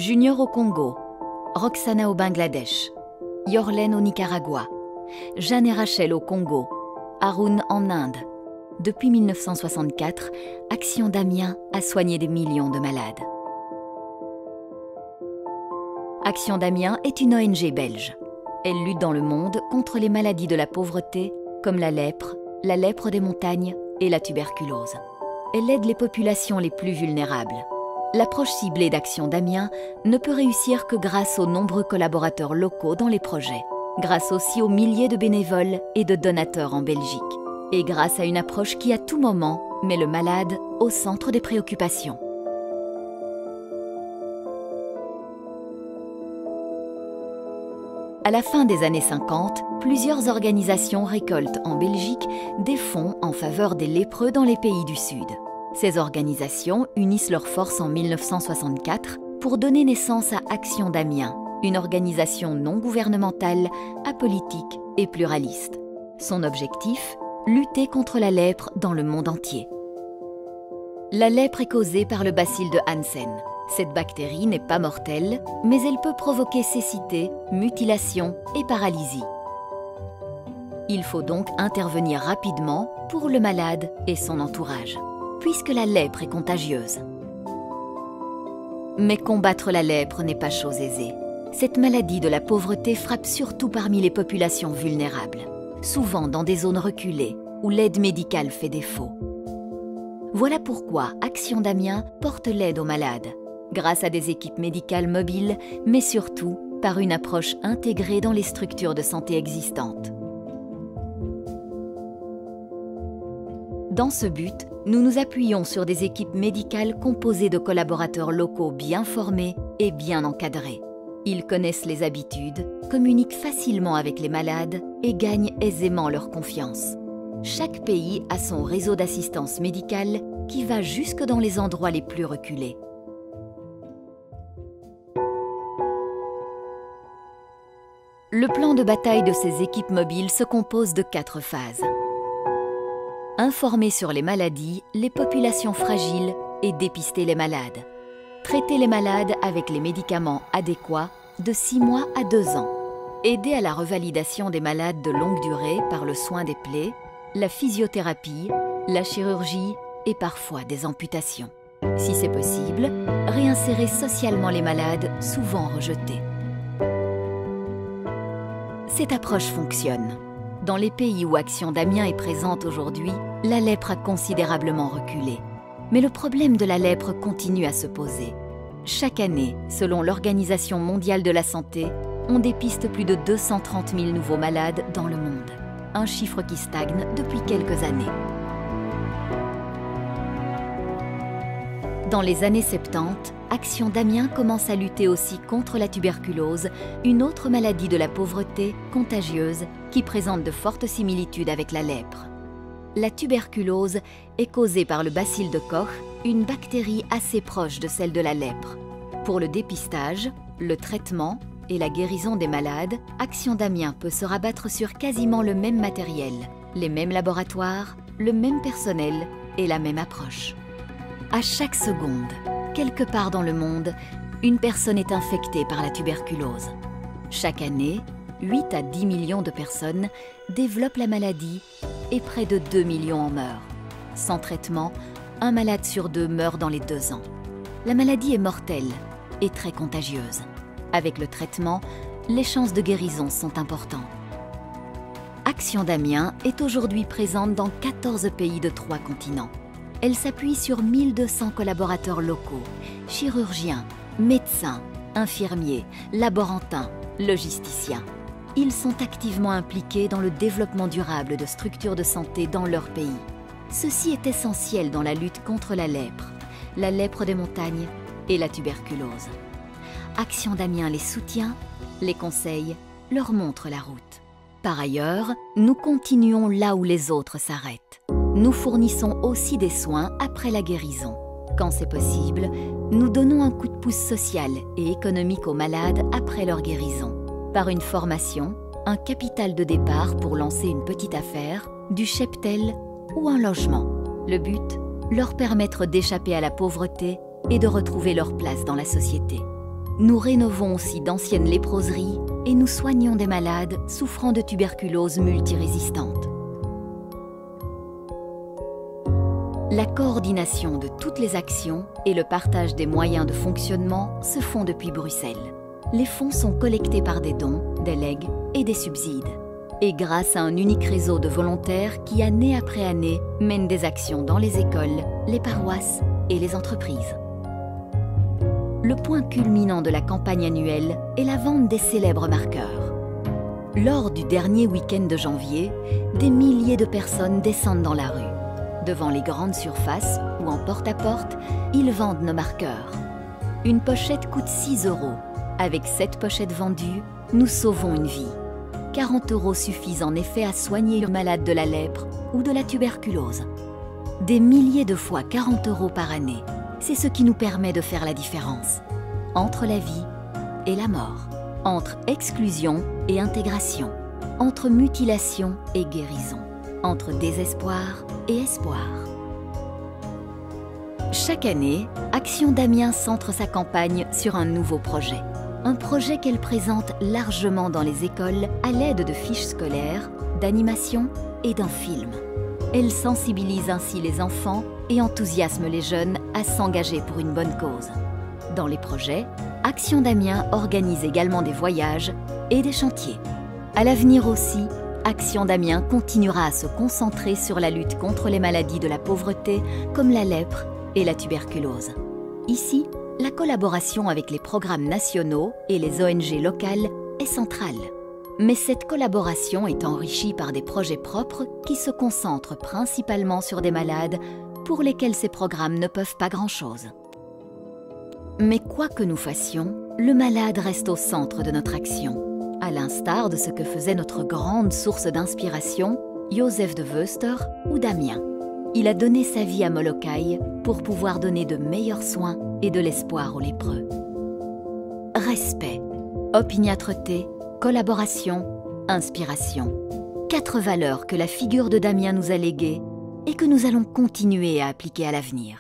Junior au Congo, Roxana au Bangladesh, Yorlène au Nicaragua, Jeanne et Rachel au Congo, Haroun en Inde. Depuis 1964, Action Damien a soigné des millions de malades. Action Damien est une ONG belge. Elle lutte dans le monde contre les maladies de la pauvreté comme la lèpre des montagnes et la tuberculose. Elle aide les populations les plus vulnérables. L'approche ciblée d'Action Damien ne peut réussir que grâce aux nombreux collaborateurs locaux dans les projets, grâce aussi aux milliers de bénévoles et de donateurs en Belgique, et grâce à une approche qui à tout moment met le malade au centre des préoccupations. À la fin des années 50, plusieurs organisations récoltent en Belgique des fonds en faveur des lépreux dans les pays du Sud. Ces organisations unissent leurs forces en 1964 pour donner naissance à Action Damien, une organisation non gouvernementale, apolitique et pluraliste. Son objectif, lutter contre la lèpre dans le monde entier. La lèpre est causée par le bacille de Hansen. Cette bactérie n'est pas mortelle, mais elle peut provoquer cécité, mutilation et paralysie. Il faut donc intervenir rapidement pour le malade et son entourage, puisque la lèpre est contagieuse. Mais combattre la lèpre n'est pas chose aisée. Cette maladie de la pauvreté frappe surtout parmi les populations vulnérables, souvent dans des zones reculées où l'aide médicale fait défaut. Voilà pourquoi Action Damien porte l'aide aux malades, grâce à des équipes médicales mobiles, mais surtout par une approche intégrée dans les structures de santé existantes. Dans ce but, nous nous appuyons sur des équipes médicales composées de collaborateurs locaux bien formés et bien encadrés. Ils connaissent les habitudes, communiquent facilement avec les malades et gagnent aisément leur confiance. Chaque pays a son réseau d'assistance médicale qui va jusque dans les endroits les plus reculés. Le plan de bataille de ces équipes mobiles se compose de 4 phases. Informer sur les maladies, les populations fragiles et dépister les malades. Traiter les malades avec les médicaments adéquats de 6 mois à 2 ans. Aider à la revalidation des malades de longue durée par le soin des plaies, la physiothérapie, la chirurgie et parfois des amputations. Si c'est possible, réinsérer socialement les malades souvent rejetés. Cette approche fonctionne. Dans les pays où Action Damien est présente aujourd'hui, la lèpre a considérablement reculé. Mais le problème de la lèpre continue à se poser. Chaque année, selon l'Organisation mondiale de la santé, on dépiste plus de 230 000 nouveaux malades dans le monde. Un chiffre qui stagne depuis quelques années. Dans les années 70, Action Damien commence à lutter aussi contre la tuberculose, une autre maladie de la pauvreté contagieuse qui présente de fortes similitudes avec la lèpre. La tuberculose est causée par le bacille de Koch, une bactérie assez proche de celle de la lèpre. Pour le dépistage, le traitement et la guérison des malades, Action Damien peut se rabattre sur quasiment le même matériel, les mêmes laboratoires, le même personnel et la même approche. À chaque seconde, quelque part dans le monde, une personne est infectée par la tuberculose. Chaque année, 8 à 10 millions de personnes développent la maladie et près de 2 millions en meurent. Sans traitement, un malade sur 2 meurt dans les 2 ans. La maladie est mortelle et très contagieuse. Avec le traitement, les chances de guérison sont importantes. Action Damien est aujourd'hui présente dans 14 pays de 3 continents. Elle s'appuie sur 1200 collaborateurs locaux, chirurgiens, médecins, infirmiers, laborantins, logisticiens. Ils sont activement impliqués dans le développement durable de structures de santé dans leur pays. Ceci est essentiel dans la lutte contre la lèpre des montagnes et la tuberculose. Action Damien les soutient, les conseille, leur montre la route. Par ailleurs, nous continuons là où les autres s'arrêtent. Nous fournissons aussi des soins après la guérison. Quand c'est possible, nous donnons un coup de pouce social et économique aux malades après leur guérison. Par une formation, un capital de départ pour lancer une petite affaire, du cheptel ou un logement. Le but, leur permettre d'échapper à la pauvreté et de retrouver leur place dans la société. Nous rénovons aussi d'anciennes léproseries et nous soignons des malades souffrant de tuberculose multirésistante. La coordination de toutes les actions et le partage des moyens de fonctionnement se font depuis Bruxelles. Les fonds sont collectés par des dons, des legs et des subsides. Et grâce à un unique réseau de volontaires qui, année après année, mène des actions dans les écoles, les paroisses et les entreprises. Le point culminant de la campagne annuelle est la vente des célèbres marqueurs. Lors du dernier week-end de janvier, des milliers de personnes descendent dans la rue. Devant les grandes surfaces ou en porte-à-porte, ils vendent nos marqueurs. Une pochette coûte 6 €. Avec 7 pochettes vendues, nous sauvons une vie. 40 € suffisent en effet à soigner le malade de la lèpre ou de la tuberculose. Des milliers de fois 40 € par année, c'est ce qui nous permet de faire la différence entre la vie et la mort, entre exclusion et intégration, entre mutilation et guérison, entre désespoir et espoir. Chaque année, Action d'Amiens centre sa campagne sur un nouveau projet. Un projet qu'elle présente largement dans les écoles à l'aide de fiches scolaires, d'animations et d'un film. Elle sensibilise ainsi les enfants et enthousiasme les jeunes à s'engager pour une bonne cause. Dans les projets, Action d'Amiens organise également des voyages et des chantiers. À l'avenir aussi, Action d'Amiens continuera à se concentrer sur la lutte contre les maladies de la pauvreté comme la lèpre et la tuberculose. Ici, la collaboration avec les programmes nationaux et les ONG locales est centrale. Mais cette collaboration est enrichie par des projets propres qui se concentrent principalement sur des malades pour lesquels ces programmes ne peuvent pas grand-chose. Mais quoi que nous fassions, le malade reste au centre de notre action, à l'instar de ce que faisait notre grande source d'inspiration, Joseph de Veuster ou Damien. Il a donné sa vie à Molokai pour pouvoir donner de meilleurs soins et de l'espoir aux lépreux. Respect, opiniâtreté, collaboration, inspiration. 4 valeurs que la figure de Damien nous a léguées et que nous allons continuer à appliquer à l'avenir.